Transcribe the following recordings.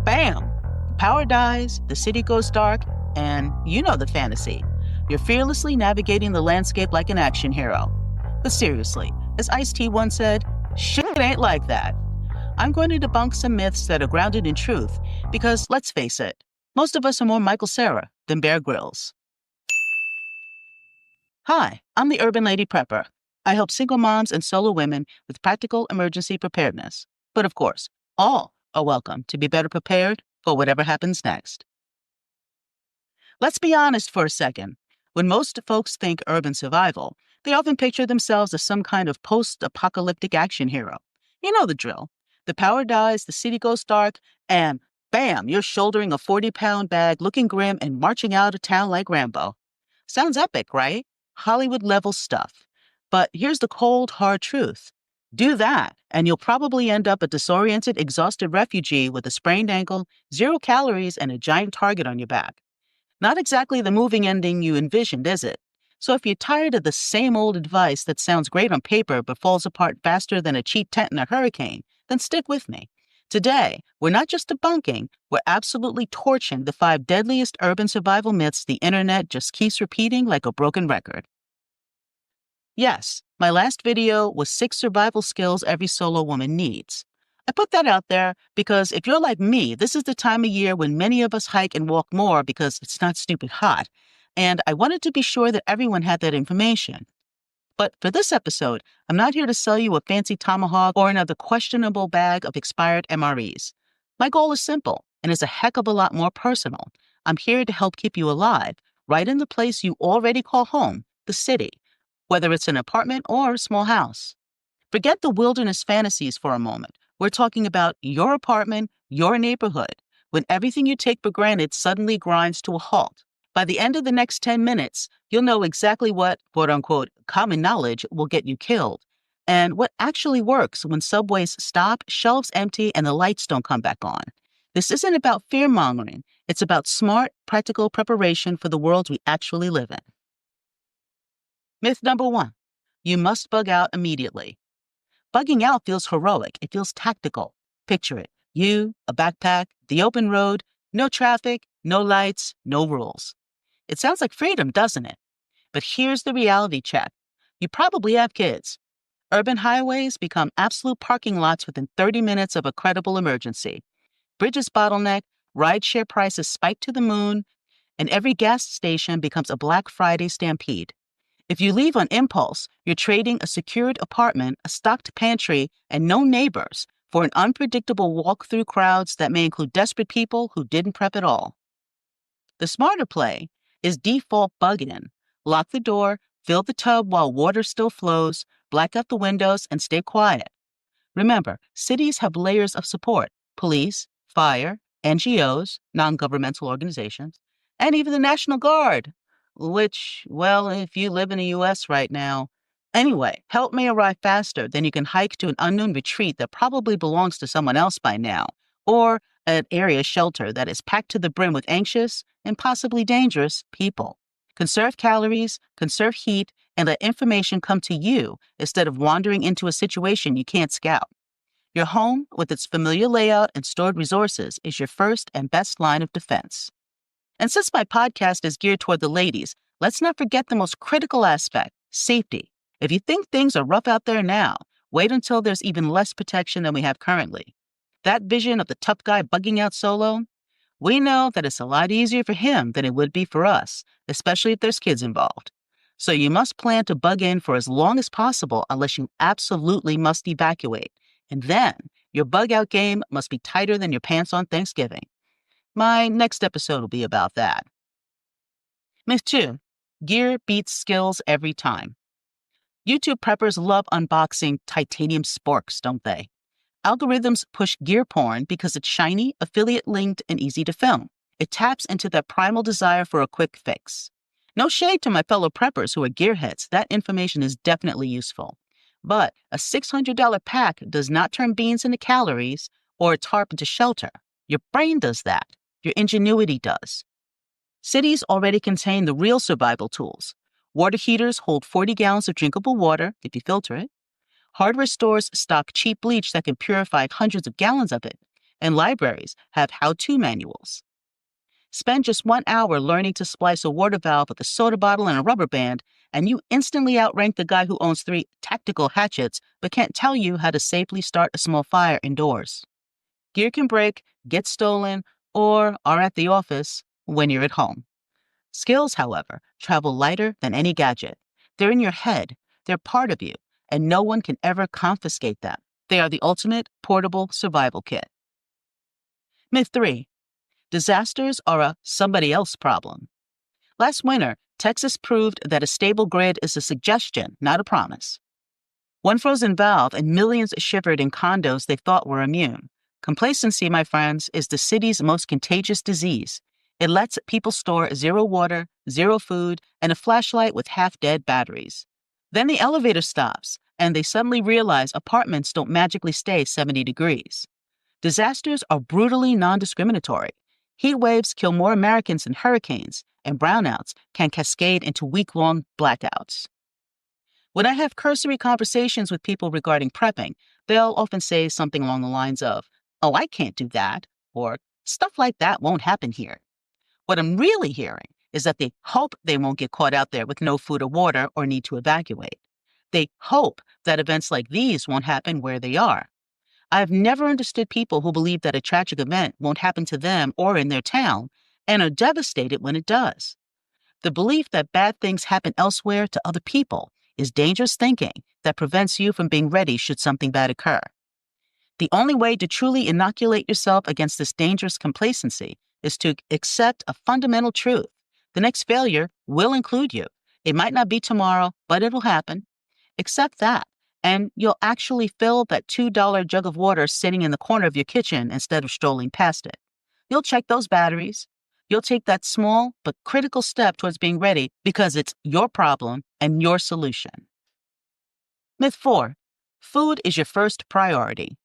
bam! The power dies, the city goes dark, and you know the fantasy. You're fearlessly navigating the landscape like an action hero. But seriously, as Ice-T once said, shit ain't like that. I'm going to debunk some myths that are grounded in truth because, let's face it, most of us are more Michael Cera than Bear Grylls. Hi, I'm the Urban Lady Prepper. I help single moms and solo women with practical emergency preparedness. But of course, all are welcome to be better prepared for whatever happens next. Let's be honest for a second. When most folks think urban survival, they often picture themselves as some kind of post-apocalyptic action hero. You know the drill. The power dies, the city goes dark, and bam, you're shouldering a 40-pound bag, looking grim and marching out of town like Rambo. Sounds epic, right? Hollywood-level stuff. But here's the cold, hard truth. Do that, and you'll probably end up a disoriented, exhausted refugee with a sprained ankle, 0 calories, and a giant target on your back. Not exactly the moving ending you envisioned, is it? So if you're tired of the same old advice that sounds great on paper but falls apart faster than a cheap tent in a hurricane, then stick with me. Today, we're not just debunking, we're absolutely torching the 5 deadliest urban survival myths the internet just keeps repeating like a broken record. Yes, my last video was 6 survival skills every solo woman needs. I put that out there because if you're like me, this is the time of year when many of us hike and walk more because it's not stupid hot, and I wanted to be sure that everyone had that information. But for this episode, I'm not here to sell you a fancy tomahawk or another questionable bag of expired MREs. My goal is simple and is a heck of a lot more personal. I'm here to help keep you alive, right in the place you already call home, the city, whether it's an apartment or a small house. Forget the wilderness fantasies for a moment. We're talking about your apartment, your neighborhood, when everything you take for granted suddenly grinds to a halt. By the end of the next 10 minutes, you'll know exactly what, quote-unquote, common knowledge will get you killed, and what actually works when subways stop, shelves empty, and the lights don't come back on. This isn't about fear-mongering. It's about smart, practical preparation for the world we actually live in. Myth number 1. You must bug out immediately. Bugging out feels heroic. It feels tactical. Picture it. You, a backpack, the open road, no traffic, no lights, no rules. It sounds like freedom, doesn't it? But here's the reality check. You probably have kids. Urban highways become absolute parking lots within 30 minutes of a credible emergency. Bridges bottleneck, rideshare prices spike to the moon, and every gas station becomes a Black Friday stampede. If you leave on impulse, you're trading a secured apartment, a stocked pantry, and no neighbors for an unpredictable walk through crowds that may include desperate people who didn't prep at all. The smarter play is default bug-in. Lock the door, fill the tub while water still flows, black out the windows, and stay quiet. Remember, cities have layers of support: police, fire, NGOs, non-governmental organizations, and even the National Guard, which, well, if you live in the U.S. right now. Anyway, help may arrive faster than you can hike to an unknown retreat that probably belongs to someone else by now, or an area shelter that is packed to the brim with anxious and possibly dangerous people. Conserve calories, conserve heat, and let information come to you instead of wandering into a situation you can't scout. Your home, with its familiar layout and stored resources, is your first and best line of defense. And since my podcast is geared toward the ladies, let's not forget the most critical aspect: safety. If you think things are rough out there now, wait until there's even less protection than we have currently. That vision of the tough guy bugging out solo, we know that it's a lot easier for him than it would be for us, especially if there's kids involved. So you must plan to bug in for as long as possible unless you absolutely must evacuate. And then your bug out game must be tighter than your pants on Thanksgiving. My next episode will be about that. Myth 2. Gear beats skills every time. YouTube preppers love unboxing titanium sporks, don't they? Algorithms push gear porn because it's shiny, affiliate-linked, and easy to film. It taps into that primal desire for a quick fix. No shade to my fellow preppers who are gearheads. That information is definitely useful. But a $600 pack does not turn beans into calories or a tarp into shelter. Your brain does that. Your ingenuity does. Cities already contain the real survival tools. Water heaters hold 40 gallons of drinkable water if you filter it. Hardware stores stock cheap bleach that can purify hundreds of gallons of it. and libraries have how-to manuals. Spend just 1 hour learning to splice a water valve with a soda bottle and a rubber band, and you instantly outrank the guy who owns 3 tactical hatchets but can't tell you how to safely start a small fire indoors. Gear can break, get stolen, or are at the office when you're at home. Skills, however, travel lighter than any gadget. They're in your head, they're part of you, and no one can ever confiscate them. They are the ultimate portable survival kit. Myth 3. Disasters are a somebody else problem. Last winter, Texas proved that a stable grid is a suggestion, not a promise. One frozen valve and millions shivered in condos they thought were immune. Complacency, my friends, is the city's most contagious disease. It lets people store 0 water, 0 food, and a flashlight with half-dead batteries. Then the elevator stops, and they suddenly realize apartments don't magically stay 70 degrees. Disasters are brutally non-discriminatory. Heat waves kill more Americans than hurricanes, and brownouts can cascade into week-long blackouts. When I have cursory conversations with people regarding prepping, they'll often say something along the lines of, "Oh, I can't do that," or "Stuff like that won't happen here." What I'm really hearing is that they hope they won't get caught out there with no food or water or need to evacuate. They hope that events like these won't happen where they are. I've never understood people who believe that a tragic event won't happen to them or in their town and are devastated when it does. The belief that bad things happen elsewhere to other people is dangerous thinking that prevents you from being ready should something bad occur. The only way to truly inoculate yourself against this dangerous complacency is to accept a fundamental truth. The next failure will include you. It might not be tomorrow, but it'll happen. Accept that, and you'll actually fill that $2 jug of water sitting in the corner of your kitchen instead of strolling past it. You'll check those batteries. You'll take that small but critical step towards being ready because it's your problem and your solution. Myth 4. Food is your first priority.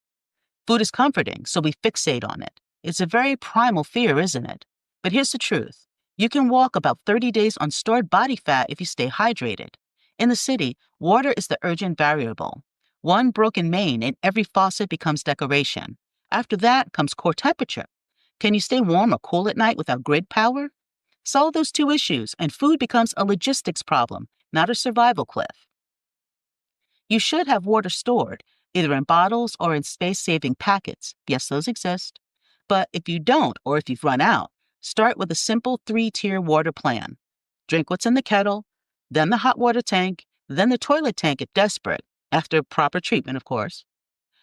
Food is comforting, so we fixate on it. It's a very primal fear, isn't it? But here's the truth. You can walk about 30 days on stored body fat if you stay hydrated. In the city, water is the urgent variable. One broken main and every faucet becomes decoration. After that comes core temperature. Can you stay warm or cool at night without grid power? Solve those 2 issues, and food becomes a logistics problem, not a survival cliff. You should have water stored, either in bottles or in space-saving packets. Yes, those exist. But if you don't, or if you've run out, start with a simple 3-tier water plan. Drink what's in the kettle, then the hot water tank, then the toilet tank if desperate, after proper treatment, of course.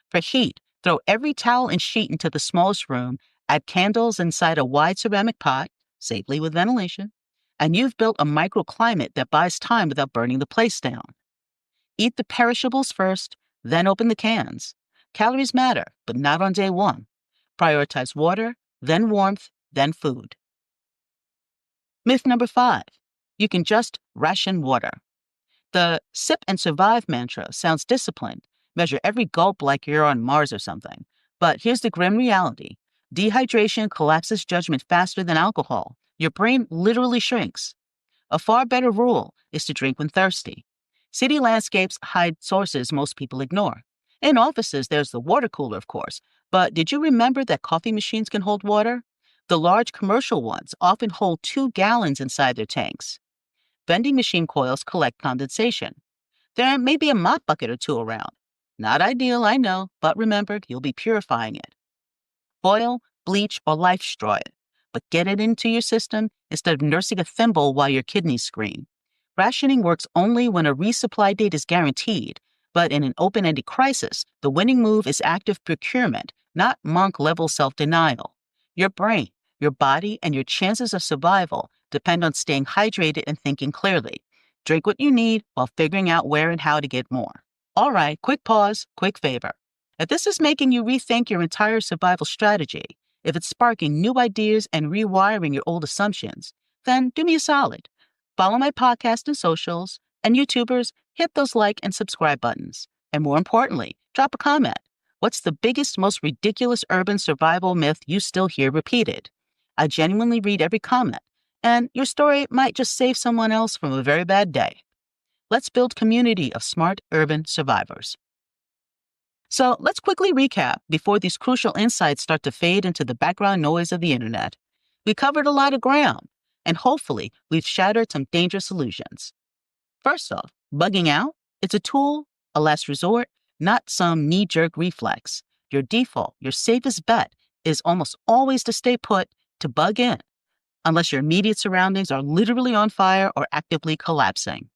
For heat, throw every towel and sheet into the smallest room, add candles inside a wide ceramic pot, safely with ventilation, and you've built a microclimate that buys time without burning the place down. Eat the perishables first, then open the cans. Calories matter, but not on day 1. Prioritize water, then warmth, then food. Myth number 5. You can just ration water. The sip and survive mantra sounds disciplined. Measure every gulp like you're on Mars or something. But here's the grim reality. Dehydration collapses judgment faster than alcohol. Your brain literally shrinks. A far better rule is to drink when thirsty. City landscapes hide sources most people ignore. In offices, there's the water cooler, of course. But did you remember that coffee machines can hold water? The large commercial ones often hold 2 gallons inside their tanks. Vending machine coils collect condensation. There may be a mop bucket or 2 around. Not ideal, I know, but remember, you'll be purifying it. Boil, bleach, or life straw it, but get it into your system instead of nursing a thimble while your kidneys scream. Rationing works only when a resupply date is guaranteed, but in an open-ended crisis, the winning move is active procurement, not monk-level self-denial. Your brain, your body, and your chances of survival depend on staying hydrated and thinking clearly. Drink what you need while figuring out where and how to get more. All right, quick pause, quick favor. If this is making you rethink your entire survival strategy, if it's sparking new ideas and rewiring your old assumptions, then do me a solid. Follow my podcast and socials, and YouTubers, hit those like and subscribe buttons. And more importantly, drop a comment. What's the biggest, most ridiculous urban survival myth you still hear repeated? I genuinely read every comment, and your story might just save someone else from a very bad day. Let's build community of smart urban survivors. So let's quickly recap before these crucial insights start to fade into the background noise of the internet. We covered a lot of ground, and hopefully we've shattered some dangerous illusions. First off, bugging out, it's a tool, a last resort, not some knee-jerk reflex. Your default, your safest bet is almost always to stay put, to bug in, unless your immediate surroundings are literally on fire or actively collapsing.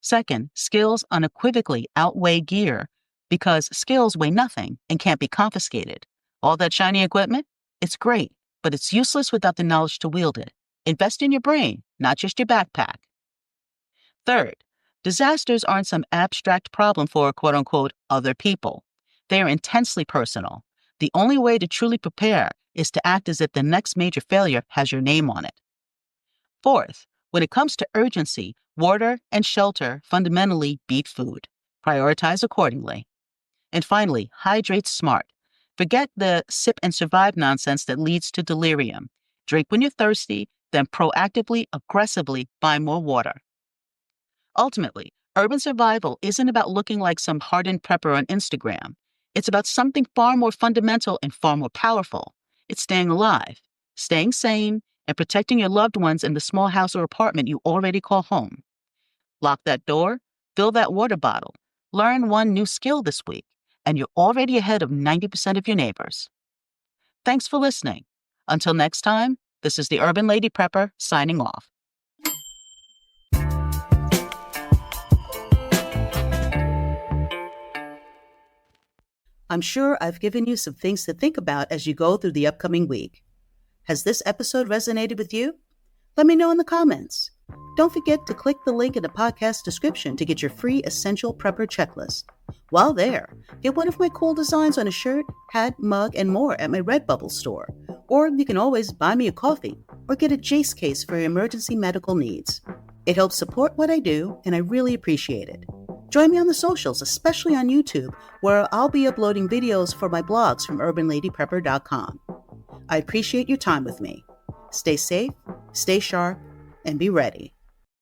Second, skills unequivocally outweigh gear because skills weigh nothing and can't be confiscated. All that shiny equipment, it's great, but it's useless without the knowledge to wield it. Invest in your brain, not just your backpack. Third, disasters aren't some abstract problem for quote-unquote other people. They are intensely personal. The only way to truly prepare is to act as if the next major failure has your name on it. Fourth, when it comes to urgency, water and shelter fundamentally beat food. Prioritize accordingly. And finally, hydrate smart. Forget the sip and survive nonsense that leads to delirium. Drink when you're thirsty, then proactively, aggressively buy more water. Ultimately, urban survival isn't about looking like some hardened prepper on Instagram. It's about something far more fundamental and far more powerful. It's staying alive, staying sane, and protecting your loved ones in the small house or apartment you already call home. Lock that door, fill that water bottle, learn one new skill this week, and you're already ahead of 90% of your neighbors. Thanks for listening. Until next time, this is the Urban Lady Prepper signing off. I'm sure I've given you some things to think about as you go through the upcoming week. Has this episode resonated with you? Let me know in the comments. Don't forget to click the link in the podcast description to get your free Essential Prepper checklist. While there, get one of my cool designs on a shirt, hat, mug, and more at my Redbubble store. Or you can always buy me a coffee or get a Jace case for your emergency medical needs. It helps support what I do, and I really appreciate it. Join me on the socials, especially on YouTube, where I'll be uploading videos for my blogs from urbanladyprepper.com. I appreciate your time with me. Stay safe, stay sharp, and be ready.